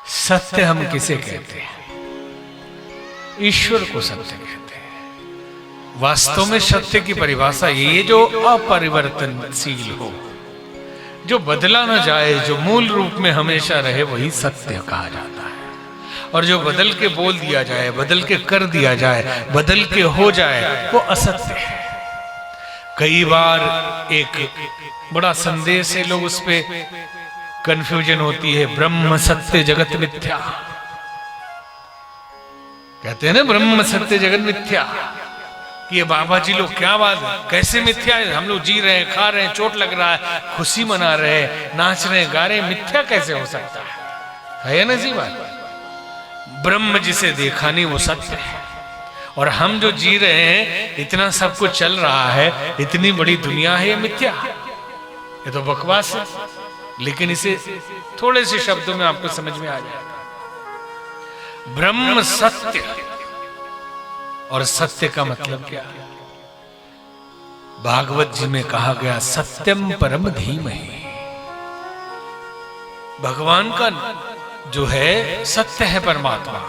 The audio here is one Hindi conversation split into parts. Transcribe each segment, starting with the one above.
सत्य हम किसे कहते हैं? ईश्वर को सत्य कहते हैं। वास्तव में सत्य की परिभाषा ये जो अपरिवर्तनशील हो, जो बदला न जाए, जो मूल रूप में हमेशा रहे, वही सत्य कहा जाता है। और जो बदल के बोल दिया जाए, बदल के कर दिया जाए, बदल के हो जाए, वो असत्य है। कई बार एक बड़ा संदेश है, लोग उस पे कंफ्यूजन होती है, ब्रह्म सत्य जगत मिथ्या कहते हैं ना, ब्रह्म सत्य जगत मिथ्या। कि ये बाबा जी लोग क्या बात, कैसे मिथ्या है? हम लोग जी रहे हैं, खा रहे हैं, चोट लग रहा है, खुशी मना रहे हैं, नाच रहे हैं, गा रहे हैं, मिथ्या कैसे हो सकता है ना जी बात? ब्रह्म जिसे देखा नहीं वो सत्य है। और हम जो जी रहे हैं, इतना सब कुछ चल रहा है, इतनी बड़ी दुनिया है, ये मिथ्या, ये तो बकवास है। लेकिन इसे थोड़े से शब्दों में आपको समझ में आ जाएगा। ब्रह्म सत्य, और सत्य का मतलब क्या है? भागवत जी में कहा गया सत्यम परम धीमहि। भगवान का जो है सत्य है परमात्मा।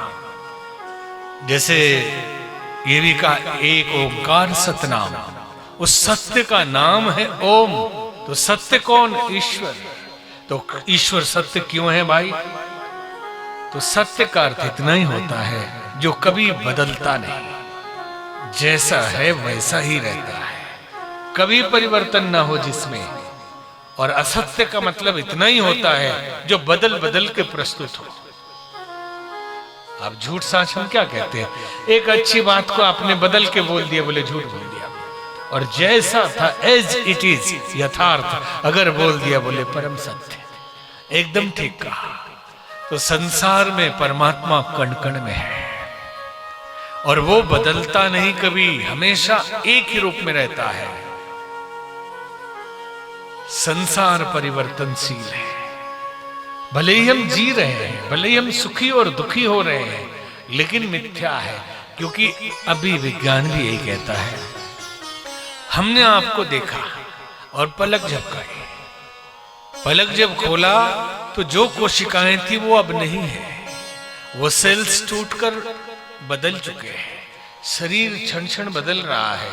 जैसे ये भी कहा एक ओंकार सतनाम, उस सत्य का नाम है ओम। तो सत्य कौन? ईश्वर। तो ईश्वर सत्य क्यों है भाई? तो सत्य का अर्थ इतना ही होता है जो कभी बदलता नहीं, जैसा है वैसा ही रहता है, कभी परिवर्तन ना हो जिसमें। और असत्य का मतलब इतना ही होता है जो बदल बदल के प्रस्तुत हो। अब झूठ साच हम क्या कहते हैं? एक अच्छी बात को आपने बदल के बोल दिया, बोले झूठ बोल दिया। और जैसा था एज इट इज, यथार्थ अगर बोल दिया, बोले परम सत्य। एकदम ठीक कहा। तो संसार में परमात्मा कण कण में है, और वो बदलता नहीं कभी, हमेशा एक ही रूप में रहता है। संसार परिवर्तनशील है। भले ही हम जी रहे हैं, भले ही हम सुखी और दुखी हो रहे हैं, लेकिन मिथ्या है। क्योंकि अभी विज्ञान भी यही कहता है। हमने आपको देखा और पलक झपकाई, पलक जब खोला तो जो कोशिकाएं थी वो अब नहीं है, वो सेल्स टूटकर बदल चुके हैं। शरीर क्षण क्षण बदल रहा है,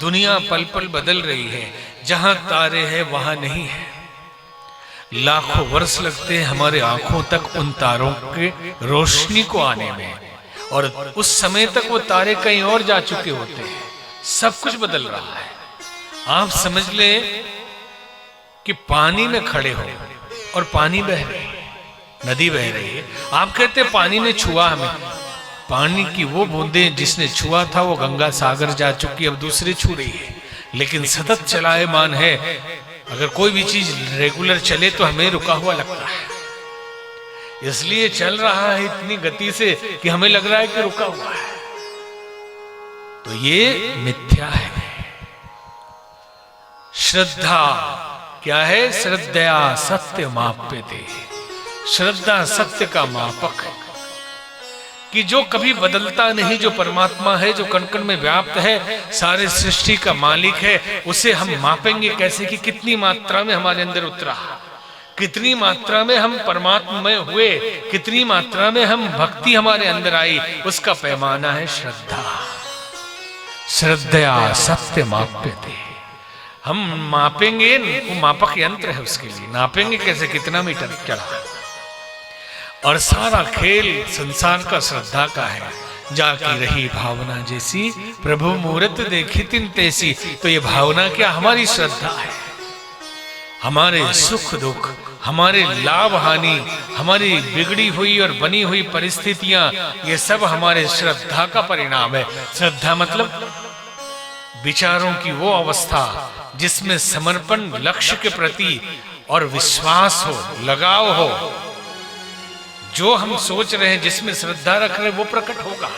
दुनिया पल पल बदल रही है। जहां तारे हैं वहां नहीं है। लाखों वर्ष लगते हैं हमारे आंखों तक उन तारों के रोशनी को आने में, और उस समय तक वो तारे कहीं और जा चुके होते हैं। सब कुछ बदल रहा है। आप समझ ले कि पानी में खड़े हो और पानी बह रही है, नदी बह रही है। आप कहते हैं पानी ने छुआ हमें। पानी की वो बूंदें जिसने छुआ था वो गंगा सागर जा चुकी, अब दूसरी छू रही है। लेकिन सतत चलायमान है। अगर कोई भी चीज रेगुलर चले तो हमें रुका हुआ लगता है, इसलिए चल रहा है इतनी गति से कि हमें लग रहा है कि रुका हुआ है। तो ये मिथ्या है। श्रद्धा क्या है? श्रद्धया सत्य माप्यते। श्रद्धा सत्य का मापक है, कि जो कभी बदलता नहीं, जो परमात्मा है, जो कण कण में व्याप्त है, सारे सृष्टि का मालिक है, उसे हम मापेंगे कैसे कि कितनी मात्रा में हमारे अंदर उतरा, कितनी मात्रा में हम परमात्ममय हुए, कितनी मात्रा में हम भक्ति हमारे अंदर आई। उसका पैमाना है श्रद्धा। श्रद्धया सत्य माप्यते। हम मापेंगे, वो मापक यंत्र है उसके लिए। नापेंगे कैसे? कितना मीटर चढ़ा। और सारा खेल संसार का श्रद्धा का है। जाकी रही भावना जैसी, प्रभु मूरत देखी तिन तैसी। तो ये भावना क्या? हमारी श्रद्धा है। हमारे सुख दुख, हमारे लाभ हानि, हमारी बिगड़ी हुई और बनी हुई परिस्थितियां, ये सब हमारे श्रद्धा का परिणाम है। श्रद्धा मतलब विचारों की वो अवस्था जिसमें समर्पण लक्ष्य के प्रति और विश्वास हो, लगाव हो। जो हम सोच रहे हैं, जिसमें श्रद्धा रख रहे हैं, वो प्रकट होगा,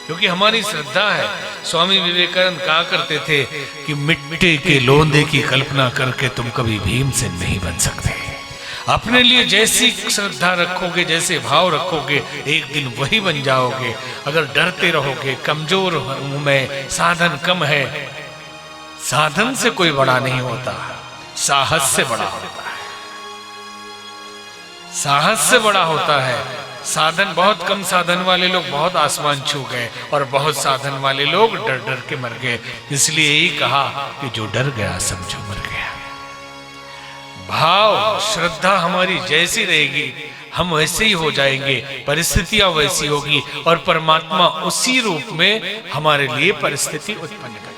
क्योंकि हमारी श्रद्धा है। स्वामी विवेकानंद कहा करते थे कि मिट्टी के लोंदे की कल्पना करके तुम कभी भीमसेन नहीं बन सकते। अपने लिए जैसी श्रद्धा रखोगे, जैसे भाव रखोगे, एक दिन वही बन जाओगे। अगर डरते रहोगे, कमजोर हूं मैं, साधन कम है, साधन से कोई बड़ा नहीं होता, साहस से बड़ा होता है। साहस से बड़ा होता है साधन। बहुत कम साधन वाले लोग बहुत आसमान छू गए और बहुत साधन वाले लोग डर डर के मर गए। इसलिए यही कहा कि जो डर गया समझो मर गया। भाव श्रद्धा हमारी जैसी रहेगी हम वैसे ही हो जाएंगे, परिस्थितियां वैसी होगी और परमात्मा उसी रूप में हमारे लिए परिस्थिति उत्पन्न करेगा।